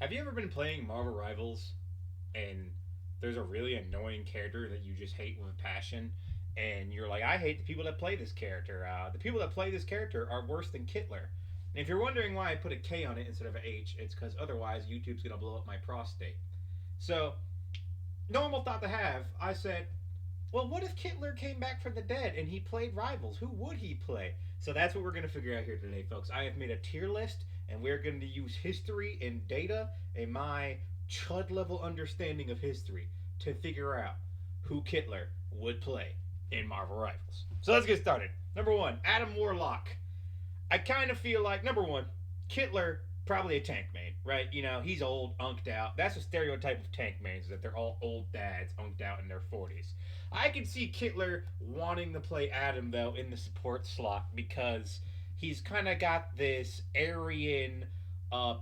Have you ever been playing Marvel Rivals and there's a really annoying character that you just hate with a passion? And you're like, I hate the people that play this character. The people that play this character are worse than Kitler. And if you're wondering why I put a K on it instead of a H, it's because otherwise YouTube's going to blow up my prostate. So, normal thought to have, I said, well, what if Kitler came back from the dead and he played Rivals? Who would he play? So that's what we're going to figure out here today, folks. I have made a tier list, and we're going to use history and data and my chud level understanding of history to figure out who Kitler would play in Marvel Rivals. So let's get started. Number one, Adam Warlock. I kind of feel like, number one, Kitler, probably a tank main, right? You know, he's old, unked out. That's a stereotype of tank mains, that they're all old dads, unked out in their 40s. I can see Kitler wanting to play Adam, though, in the support slot because he's kind of got this Aryan,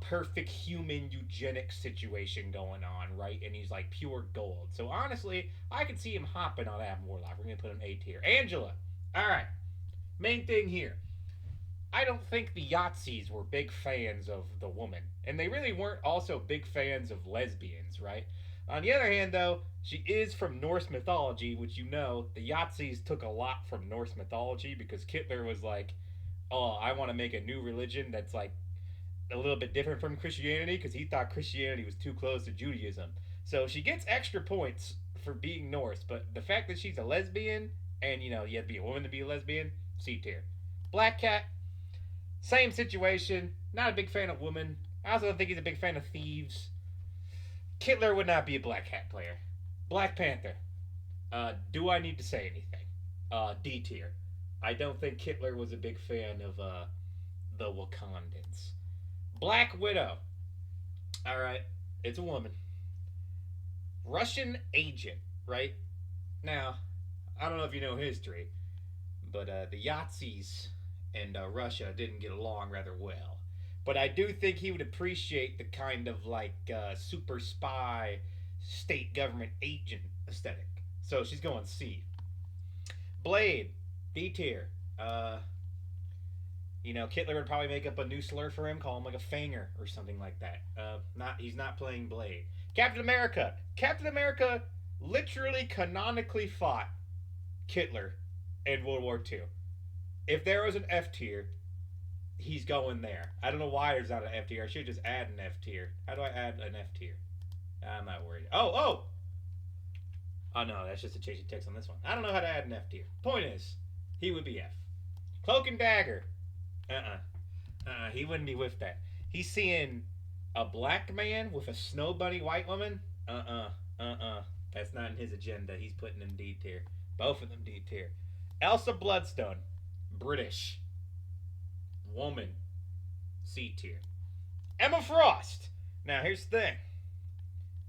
perfect human eugenics situation going on, right? And he's like pure gold. So honestly, I can see him hopping on Adam Warlock. We're going to put him A tier. Angela. All right. Main thing here. I don't think the Yahtzees were big fans of the woman, and they really weren't also big fans of lesbians, right? On the other hand, though, she is from Norse mythology, which you know the Yahtzees took a lot from Norse mythology because Kitler was like, "Oh, I want to make a new religion that's like a little bit different from Christianity," because he thought Christianity was too close to Judaism. So she gets extra points for being Norse, but the fact that she's a lesbian and you know you have to be a woman to be a lesbian, C tier. Black Cat, same situation. Not a big fan of women. I also don't think he's a big fan of thieves. Kitler would not be a Black Hat player. Black Panther. Do I need to say anything? D tier. I don't think Kitler was a big fan of the Wakandans. Black Widow. All right, it's a woman. Russian agent, right? Now, I don't know if you know history, but the Yahtzees and Russia didn't get along rather well. But I do think he would appreciate the kind of like super spy state government agent aesthetic. So she's going C. Blade, D tier. You know, Kitler would probably make up a new slur for him, call him like a fanger or something like that. He's not playing Blade. Captain America. Captain America literally canonically fought Kitler in World War II. If there was an F tier, he's going there. I don't know why there's not an F tier. I should just add an F tier. How do I add an F tier? I'm not worried. Oh no, that's just a change of text on this one. I don't know how to add an F tier. Point is, he would be F. Cloak and Dagger. He wouldn't be with that. He's seeing a black man with a snow bunny white woman. That's not in his agenda. He's putting in D tier. Both of them D tier. Elsa Bloodstone. British. Woman. C tier. Emma Frost. Now here's the thing.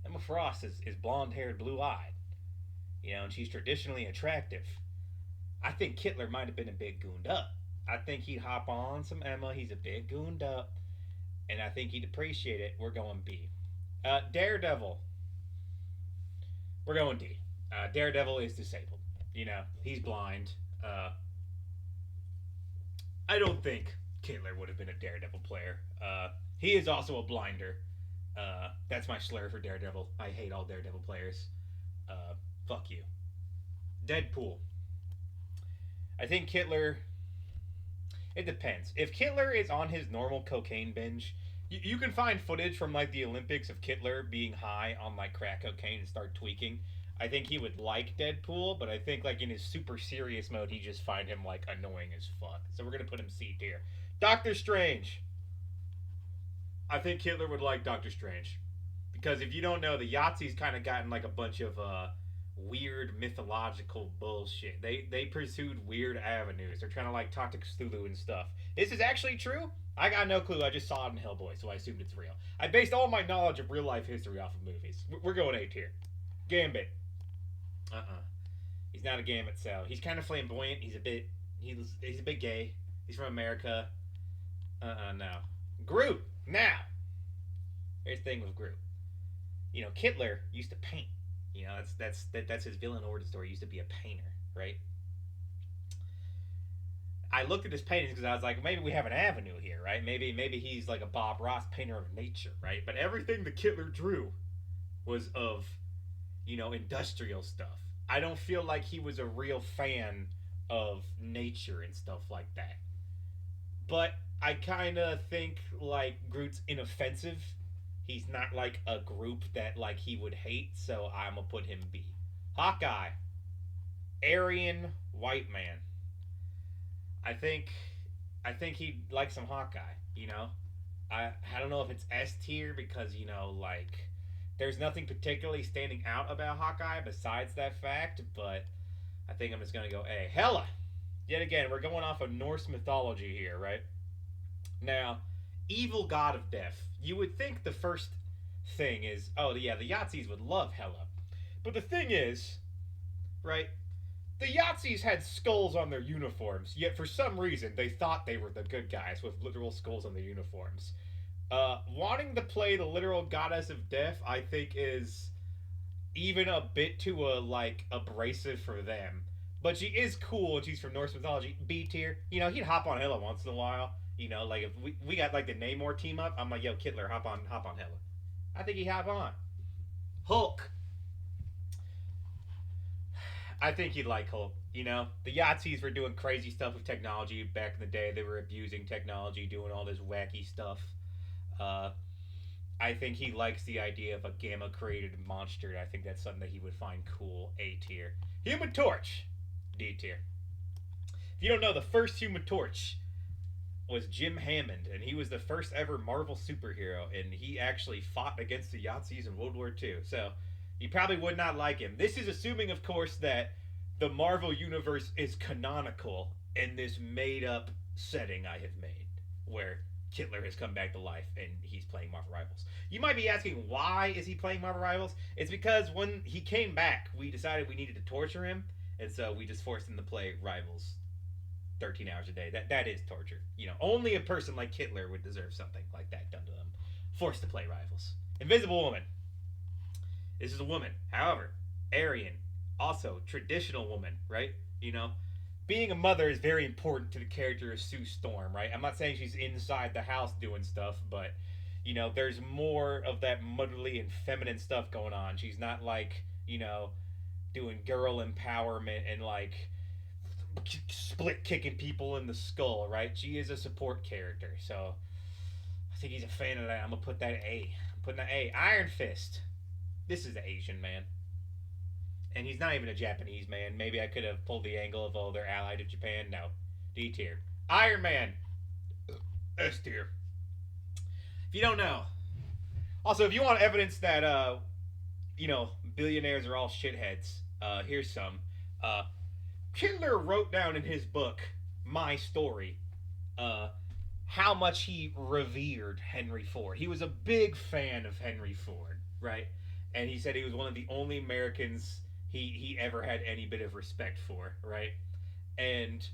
Emma Frost is blonde haired, blue eyed. You know, and she's traditionally attractive. I think Kitler might have been a bit gooned up. I think he'd hop on some Emma. He's a bit gooned up. And I think he'd appreciate it. We're going B. Daredevil. We're going D. Daredevil is disabled. You know, he's blind. I don't think Kitler would have been a Daredevil player. He is also a blinder. That's my slur for Daredevil. I hate all Daredevil players. Fuck you. Deadpool. I think Kitler. It depends. If Kitler is on his normal cocaine binge, you can find footage from like the Olympics of Kitler being high on like crack cocaine and start tweaking. I think he would like Deadpool, but I think like in his super serious mode, he just find him like annoying as fuck. So we're gonna put him C tier. Doctor Strange. I think Hitler would like Doctor Strange because if you don't know, the Yahtzees kind of gotten like a bunch of weird mythological bullshit. They pursued weird avenues. They're trying to like talk to Cthulhu and stuff. This is actually true. I got no clue. I just saw it in Hellboy, so I assumed it's real. I based all my knowledge of real life history off of movies. We're going A tier. Gambit. He's not a Gambit cell. He's kind of flamboyant. He's a bit gay. He's from America. No. Groot. Now, here's the thing with Groot. You know, Kitler used to paint. You know, that's his villain origin story. He used to be a painter, right? I looked at his paintings because I was like, maybe we have an avenue here, right? Maybe he's like a Bob Ross painter of nature, right? But everything the Kitler drew was of, industrial stuff. I don't feel like he was a real fan of nature and stuff like that. But I kind of think like Groot's inoffensive. He's not like a group that like he would hate, so I'm gonna put him B. Hawkeye, Aryan white man. I think I think he'd like some Hawkeye. I don't know if it's S tier because like there's nothing particularly standing out about Hawkeye besides that fact, but I think I'm just gonna go A. Hella. Yet again, we're going off of Norse mythology here, right? Now, evil god of death. You would think the first thing is, oh yeah, the Yahtzees would love Hela, but the thing is, right? The Yahtzees had skulls on their uniforms, yet for some reason they thought they were the good guys with literal skulls on their uniforms. Wanting to play the literal goddess of death, I think, is even a bit too like abrasive for them. But she is cool, and she's from Norse mythology. B tier. He'd hop on Hela once in a while. Like if we got like the Namor team up, I'm like, yo, Kitler, hop on Hela. I think he hop on. Hulk. I think you'd like Hulk. The Yahtzees were doing crazy stuff with technology back in the day. They were abusing technology, doing all this wacky stuff. Uh, I think he likes the idea of a gamma created monster. I think that's something that he would find cool. A tier. Human Torch. D tier. If you don't know, the first Human Torch was Jim Hammond, and he was the first ever Marvel superhero, and he actually fought against the Yahtzees in World War II. So you probably would not like him. This is assuming, of course, that the Marvel universe is canonical in this made-up setting I have made, where Kitler has come back to life and he's playing Marvel Rivals. You might be asking, why is he playing Marvel Rivals? It's because when he came back, we decided we needed to torture him, and so we just forced him to play Rivals 13 hours a day. That is torture. Only a person like Kitler would deserve something like that done to them. Forced to play Rivals. Invisible Woman. This is a woman. However, Aryan, also traditional woman, right? Being a mother is very important to the character of Sue Storm, right? I'm not saying she's inside the house doing stuff, but there's more of that motherly and feminine stuff going on. She's not like, doing girl empowerment and like split kicking people in the skull, right? She is a support character, so I think he's a fan of that. I'm gonna put that A. I'm putting that A. Iron Fist. This is the Asian man, and he's not even a Japanese man. Maybe I could have pulled the angle of, oh, they're allied to Japan. No, D tier. Iron Man. S tier. If you don't know, also if you want evidence that billionaires are all shitheads, here's some. Kitler wrote down in his book, My Story, how much he revered Henry Ford. He was a big fan of Henry Ford, right? And he said he was one of the only Americans he ever had any bit of respect for, right? And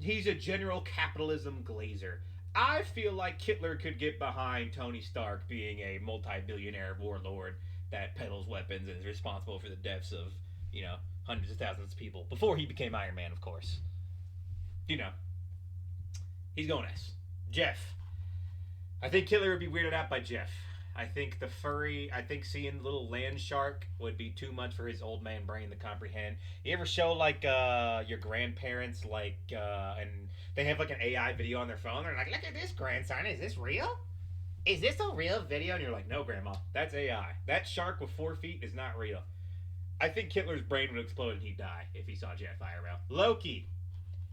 he's a general capitalism glazer. I feel like Kitler could get behind Tony Stark being a multi-billionaire warlord that peddles weapons and is responsible for the deaths of, hundreds of thousands of people before he became Iron Man, of course. He's going S. Jeff. I think Kitler would be weirded out by Jeff. I think seeing the little land shark would be too much for his old man brain to comprehend. You ever show like your grandparents and they have like an AI video on their phone? They're like, "Look at this, grandson. Is this real? Is this a real video?" And you're like, "No, grandma, that's AI. That shark with 4 feet is not real." I think Kitler's brain would explode and he'd die if he saw Jeff IRL. Loki.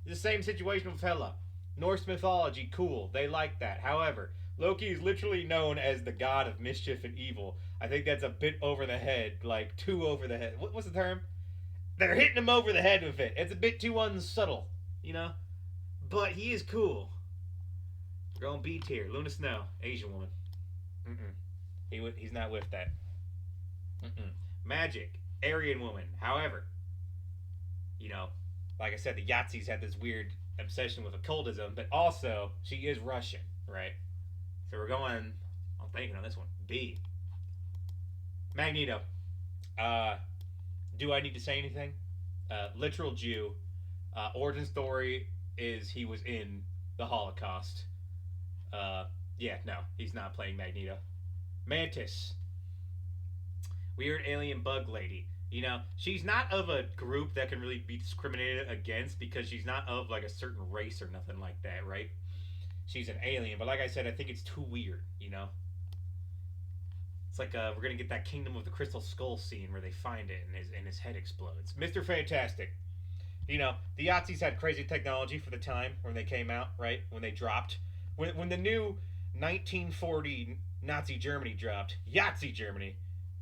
The same situation with Hela. Norse mythology, cool. They like that. However, Loki is literally known as the god of mischief and evil. I think that's a bit over the head, like too over the head. What's the term? They're hitting him over the head with it. It's a bit too unsubtle, But he is cool. We're going B tier. Luna Snow, Asian woman. He's not with that. Magic, Aryan woman. However, like I said, the Yahtzees had this weird obsession with occultism, but also she is Russian, right? So we're going, I'm thinking on this one, B. Magneto. Do I need to say anything? Literal Jew. Origin story is he was in the Holocaust. Uh, yeah, no, he's not playing Magneto. Mantis, weird alien bug lady. You know, she's not of a group that can really be discriminated against because she's not of like a certain race or nothing like that, right? She's an alien, but like I said, I think it's too weird. You know, it's like we're gonna get that Kingdom of the Crystal Skull scene where they find it and his head explodes. Mister Fantastic. You know, the Yahtzees had crazy technology for the time when they came out, right? When they dropped, when the new 1940 Nazi Germany dropped, Yahtzee Germany,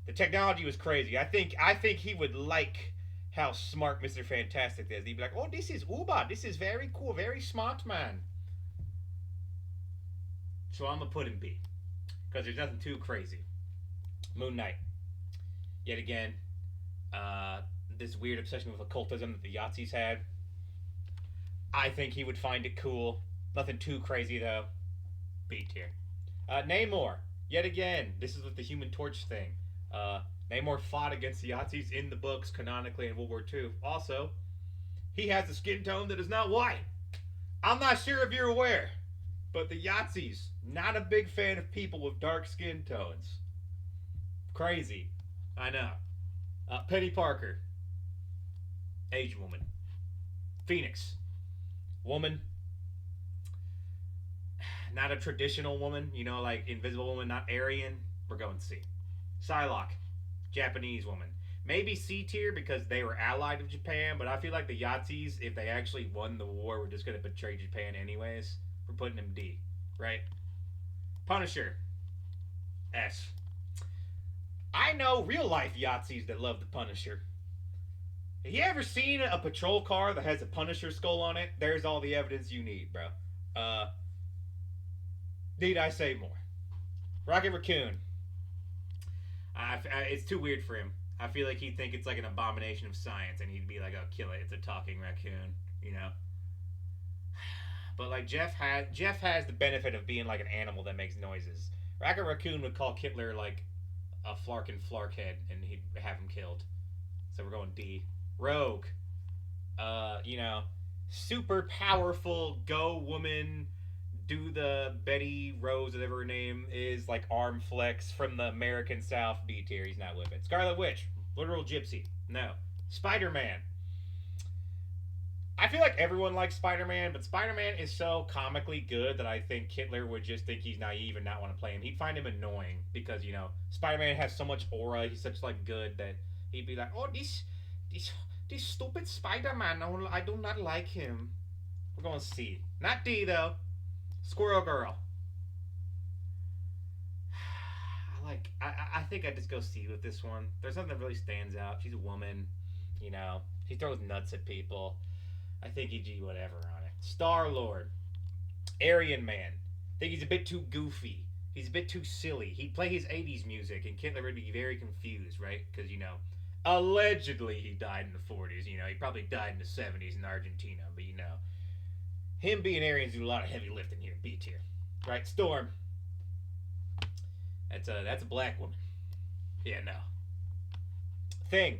the technology was crazy. I think he would like how smart Mister Fantastic is. He'd be like, "Oh, this is Uber. This is very cool, very smart man." So I'm gonna put him B because there's nothing too crazy. Moon Knight, yet again, uh, this weird obsession with occultism that the Yahtzees had. I think he would find it cool. Nothing too crazy though. B tier. Namor, yet again, this is with the Human Torch thing. Uh, Namor fought against the Yahtzees in the books canonically in World War II. Also, he has a skin tone that is not white. I'm not sure if you're aware, but the Yahtzees, not a big fan of people with dark skin tones. Crazy. I know. Penny Parker, Asian woman. Phoenix, woman. Not a traditional woman, you know, like Invisible Woman, not Aryan. We're going C. Psylocke, Japanese woman. Maybe C tier because they were allied with Japan, but I feel like the Yahtzees, if they actually won the war, were just going to betray Japan anyways. We're putting him D, right? Punisher, S. I know real life Yahtzees that love the Punisher. Have you ever seen a patrol car that has a Punisher skull on it? There's all the evidence you need, bro. Need I say more? Rocket Raccoon. It's too weird for him. I feel like he'd think it's like an abomination of science, and he'd be like, "Oh, kill it! It's a talking raccoon," you know. But like Jeff has the benefit of being like an animal that makes noises. Rocket Raccoon would call Kitler like a Flarkin Flarkhead, and he'd have him killed. So we're going D. Rogue. You know, super powerful, go woman, do the Betty Rose, whatever her name is, like arm flex from the American South. B tier, he's not with it. Scarlet Witch, literal gypsy. No. Spider-Man. I feel like everyone likes Spider-Man, but Spider-Man is so comically good that I think Kitler would just think he's naive and not want to play him. He'd find him annoying because, you know, Spider-Man has so much aura. He's such like good that he'd be like, "Oh, this stupid Spider-Man. I do not like him." We're going C. Not D though. Squirrel Girl. I think I just go C with this one. There's nothing that really stands out. She's a woman, you know. She throws nuts at people. I think EG whatever on it. Star Lord, Aryan Man. I think he's a bit too goofy. He's a bit too silly. He'd play his '80s music, and Kitler would be very confused, right? Because you know, allegedly he died in the '40s. You know, he probably died in the '70s in Argentina, but you know, him being Aryans do a lot of heavy lifting here. B tier, right? Storm. That's a black woman. Yeah, no. Thing.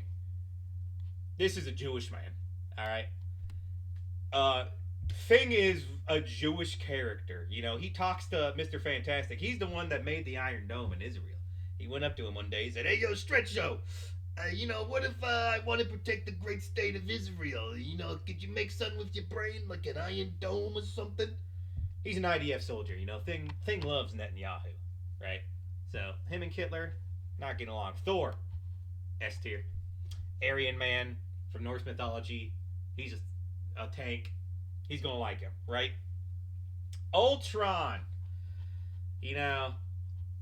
This is a Jewish man. All right. Thing is a Jewish character. You know, he talks to Mr. Fantastic. He's the one that made the Iron Dome in Israel. He went up to him one day. He said, "Hey, yo, Stretcho. You know, what if I want to protect the great state of Israel? You know, could you make something with your brain, like an Iron Dome or something?" He's an IDF soldier. You know, Thing loves Netanyahu, right? So him and Kitler not getting along. Thor, S tier. Aryan man from Norse mythology. He's a tank. He's gonna like him, right? Ultron. You know,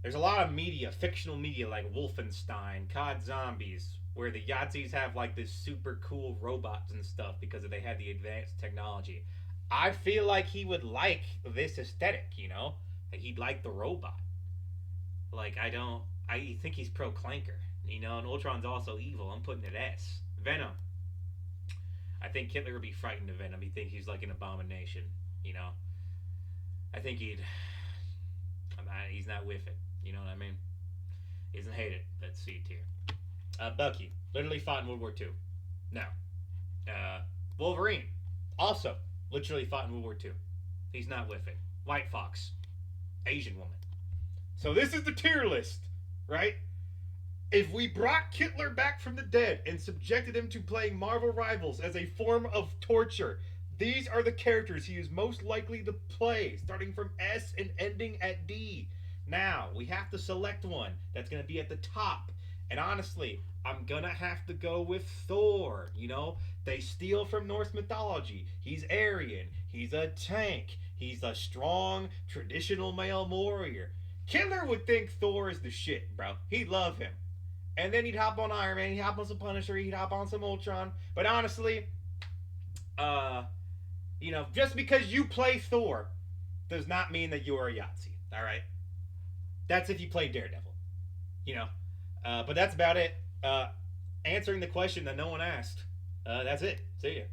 there's a lot of media, fictional media like Wolfenstein, COD Zombies, where the Yahtzees have like this super cool robots and stuff because they had the advanced technology. I feel like he would like this aesthetic, you know? Like he'd like the robot. Like I think he's pro Clanker, you know, and Ultron's also evil. I'm putting it S. Venom. I think Kitler would be frightened of Venom. He thinks he's like an abomination, you know. I think he's not with it. You know what I mean? He doesn't hate it. That's C tier. Bucky literally fought in World War II. No. Wolverine also Literally fought in World War II. He's not with it. White Fox. Asian woman. So this is the tier list, right? If we brought Kitler back from the dead and subjected him to playing Marvel Rivals as a form of torture, these are the characters he is most likely to play, starting from S and ending at D. Now, we have to select one that's going to be at the top. And honestly, I'm going to have to go with Thor. You know, they steal from Norse mythology. He's Aryan, he's a tank, he's a strong, traditional male warrior. Kitler would think Thor is the shit, bro. He'd love him. And then he'd hop on Iron Man, he'd hop on some Punisher, he'd hop on some Ultron. But honestly, uh, just because you play Thor does not mean that you are a Yahtzee. All right, that's if you play Daredevil. You know, but that's about it. Answering the question that no one asked. That's it. See ya.